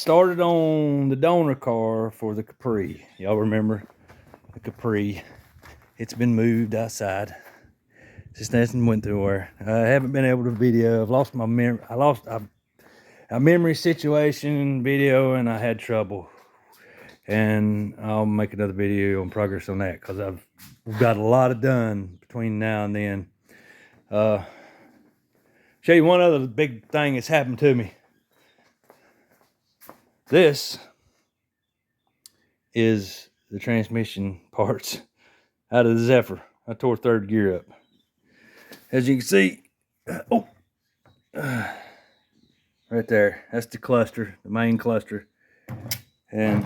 started on the donor car for the Capri. Y'all remember the Capri? It's been moved outside. Just nothing went through where I haven't been able to video. I've lost my memory. I lost a memory situation video, and I had trouble. And I'll make another video on progress on that because I've got a lot done between now and then. Show you one other big thing that's happened to me. This is the transmission parts out of the Zephyr. I tore third gear up. As you can see, right there, that's the cluster, the main cluster. And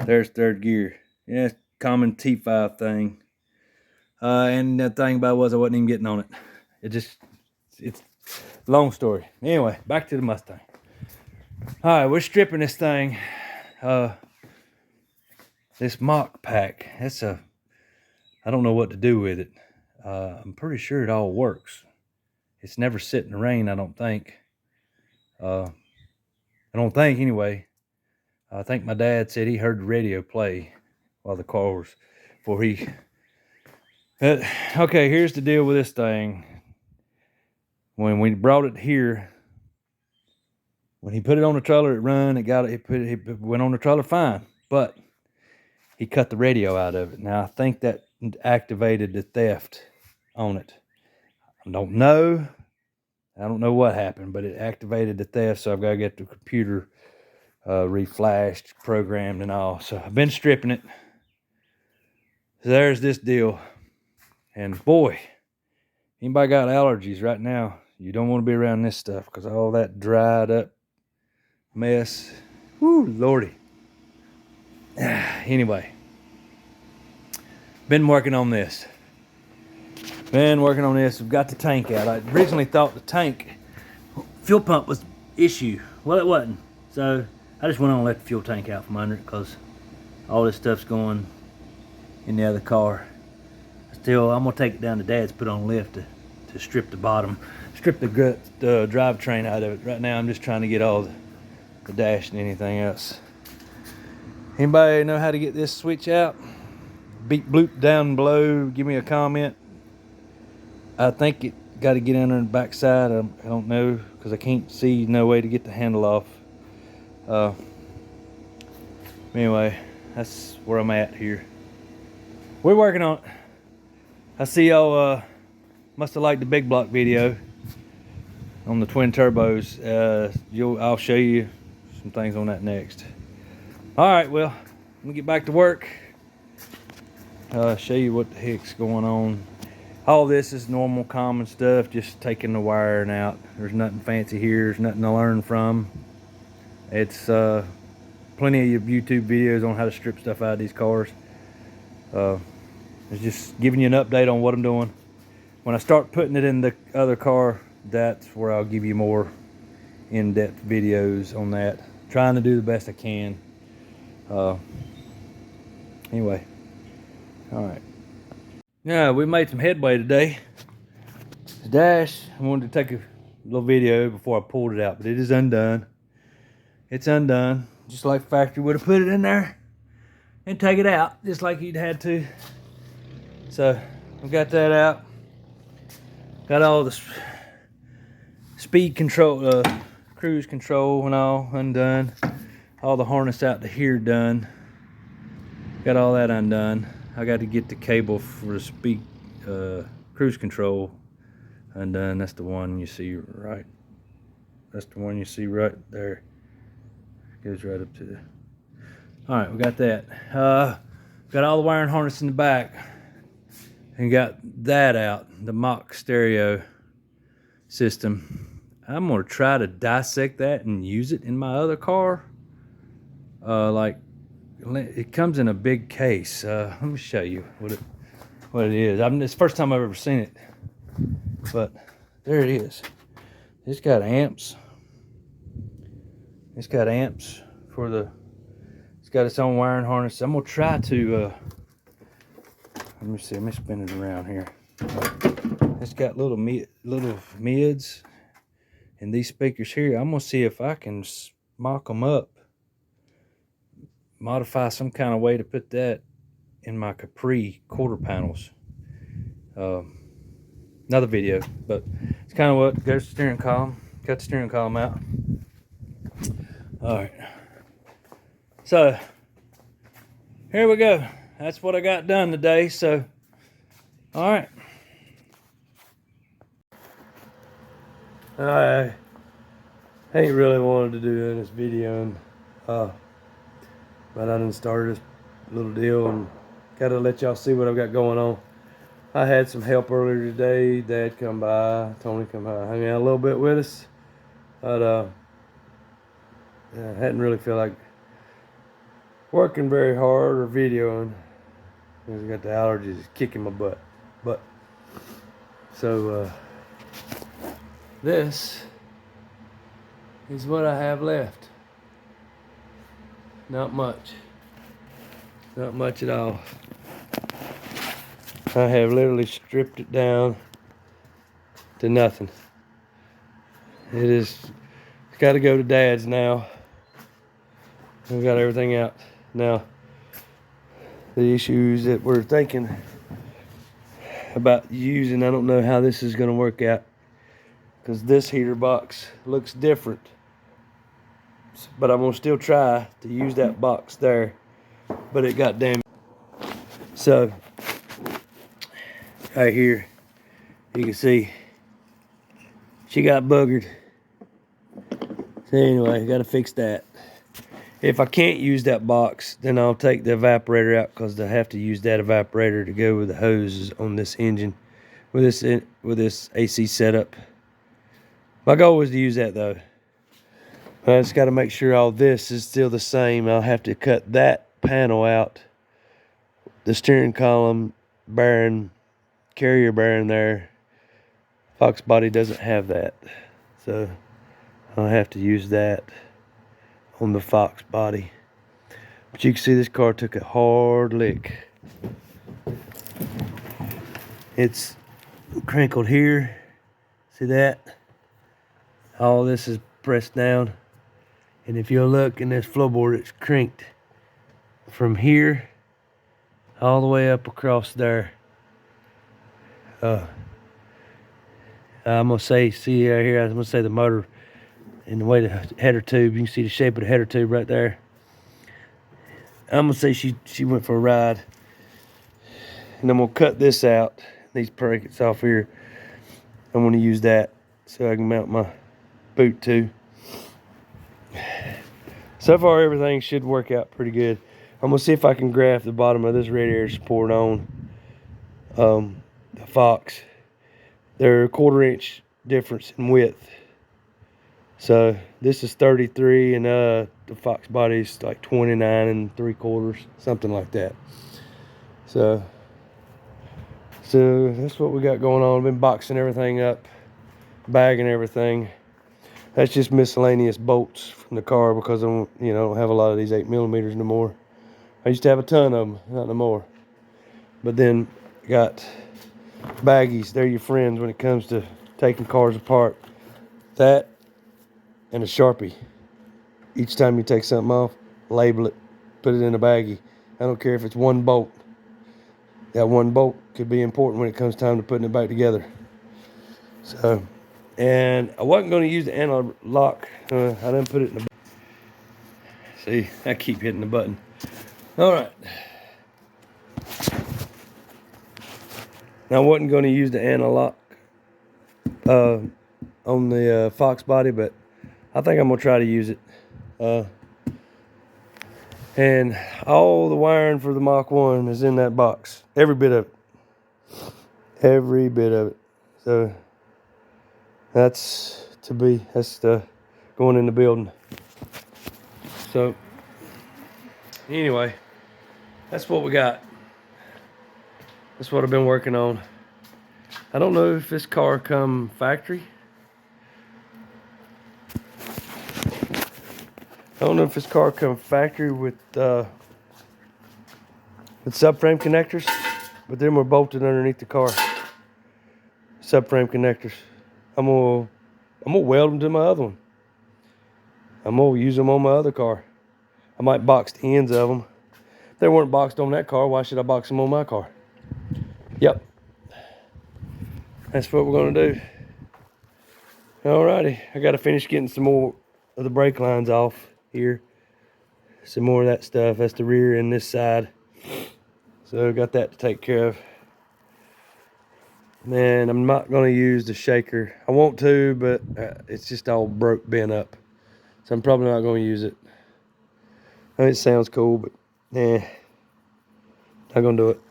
there's third gear. Yeah, it's common T5 thing. And the thing about it was I wasn't even getting on it. It's a long story. Anyway, back to the Mustang. All right, we're stripping this thing. This mach pack, I don't know what to do with it. I'm pretty sure it all works. It's never sit in the rain, I don't think. I don't think anyway. I think my dad said he heard the radio play while the car was, before he... okay, here's the deal with this thing. When we brought it here, when he put it on the trailer, it run, it went on the trailer fine, but he cut the radio out of it. Now, I think that activated the theft on it. I don't know what happened, but it activated the theft, so I've got to get the computer reflashed, programmed, and all. So I've been stripping it. So there's this deal. And boy, anybody got allergies right now, you don't want to be around this stuff because all that dried up mess. Whoo, Lordy. Anyway, been working on this. We've got the tank out. I originally thought the tank fuel pump was the issue. Well, it wasn't. So I just went on and let the fuel tank out from under it because all this stuff's going in the other car. Still, I'm gonna take it down to Dad's, put on lift to strip the bottom, strip the drivetrain out of it. Right now, I'm just trying to get all the dash and anything else. Anybody know how to get this switch out? Beep bloop down below. Give me a comment. I think it got to get in on the back side. I don't know because I can't see no way to get the handle off. Anyway, that's where I'm at here. We're working on it. I see y'all must have liked the big block video on the twin turbos. I'll show you some things on that next. All right, well, let me get back to work. Show you what the heck's going on. All this is normal, common stuff, just taking the wiring out. There's nothing fancy here. There's nothing to learn from. It's plenty of YouTube videos on how to strip stuff out of these cars. It's just giving you an update on what I'm doing. When I start putting it in the other car, that's where I'll give you more in-depth videos on that. Trying to do the best I can. Anyway, all right. Yeah, we made some headway today. The dash, I wanted to take a little video before I pulled it out, but it is undone. It's undone, just like the factory would have put it in there and take it out, just like you'd had to. So we got that out. Got all the speed control, cruise control and all undone. All the harness out to here done. Got all that undone. I got to get the cable for the speed cruise control undone. That's the one you see right. That's the one you see right there. Goes right up to the. All right, we got that. Got all the wiring harness in the back, and got that out. The mach stereo system. I'm gonna try to dissect that and use it in my other car. Like it comes in a big case. Let me show you what it is. It's the first time I've ever seen it, but there it is. It's got amps. It's got amps for the. It's got its own wiring harness. I'm gonna try to. Let me see. Let me spin it around here. It's got little mids, and these speakers here. I'm gonna see if I can mock them up, modify some kind of way to put that in my Capri quarter panels. Another video, but it's kind of what goes to steering column. Got the steering column out. All right, so here we go. That's what I got done today. So, all right. I ain't really wanted to do this video, and but I done started this little deal and gotta let y'all see what I've got going on. I had some help earlier today. Dad come by, Tony come by, hung out a little bit with us, but I hadn't really feel like working very hard or videoing because I got the allergies kicking my butt. But so this is what I have left. Not much. Not much at all. I have literally stripped it down to nothing. It's got to go to Dad's now. We've got everything out. Now, the issues that we're thinking about using, I don't know how this is going to work out, because this heater box looks different. But I'm going to still try to use that box there, but it got damaged. So, right here, you can see she got boogered. So anyway, got to fix that. If I can't use that box, then I'll take the evaporator out, because I have to use that evaporator to go with the hoses on this engine with this AC setup. My goal was to use that though. I just got to make sure all this is still the same. I'll have to cut that panel out, the steering column bearing, carrier bearing there. Fox body doesn't have that, so I'll have to use that on the Fox body. But you can see this car took a hard lick. It's crinkled here. See that? All this is pressed down. And if you'll look in this floorboard, it's crinked from here all the way up across there. I'm gonna say, see right here, I'm gonna say the motor and the way the header tube, you can see the shape of the header tube right there. I'm gonna say she went for a ride. And I'm gonna cut this out, these brackets off here. I'm gonna use that so I can mount my boot to. So far everything should work out pretty good. I'm gonna see if I can graft the bottom of this radiator support on the Fox. They're a 1/4 inch difference in width. So this is 33 and the Fox body's like 29 3/4, something like that. So that's what we got going on. I've been boxing everything up, bagging everything. That's just miscellaneous bolts from the car, because I don't have a lot of these 8mm no more. I used to have a ton of them, not no more. But then got baggies. They're your friends when it comes to taking cars apart. That and a Sharpie. Each time you take something off, label it, put it in a baggie. I don't care if it's one bolt. That one bolt could be important when it comes time to putting it back together. So, and I wasn't going to use the anti-lock. I didn't put it in the. See, I keep hitting the button. All right. Now, I wasn't going to use the anti-lock on the Fox body, but I think I'm going to try to use it. And all the wiring for the Mach 1 is in that box. Every bit of it. Every bit of it. So that's going in the building. So anyway, that's what we got. That's what I've been working on. I don't know if this car come factory. I don't know if this car come factory with subframe connectors, but them were bolted underneath the car. Subframe connectors. I'm gonna weld them to my other one. I'm gonna use them on my other car. I might box the ends of them. If they weren't boxed on that car, why should I box them on my car? Yep. That's what we're gonna do. Alrighty, I gotta finish getting some more of the brake lines off here. Some more of that stuff. That's the rear and this side. So I got that to take care of. Man, I'm not gonna use the shaker. I want to, but it's just all broke, bent up. So I'm probably not gonna use it. I mean, it sounds cool, but not gonna do it.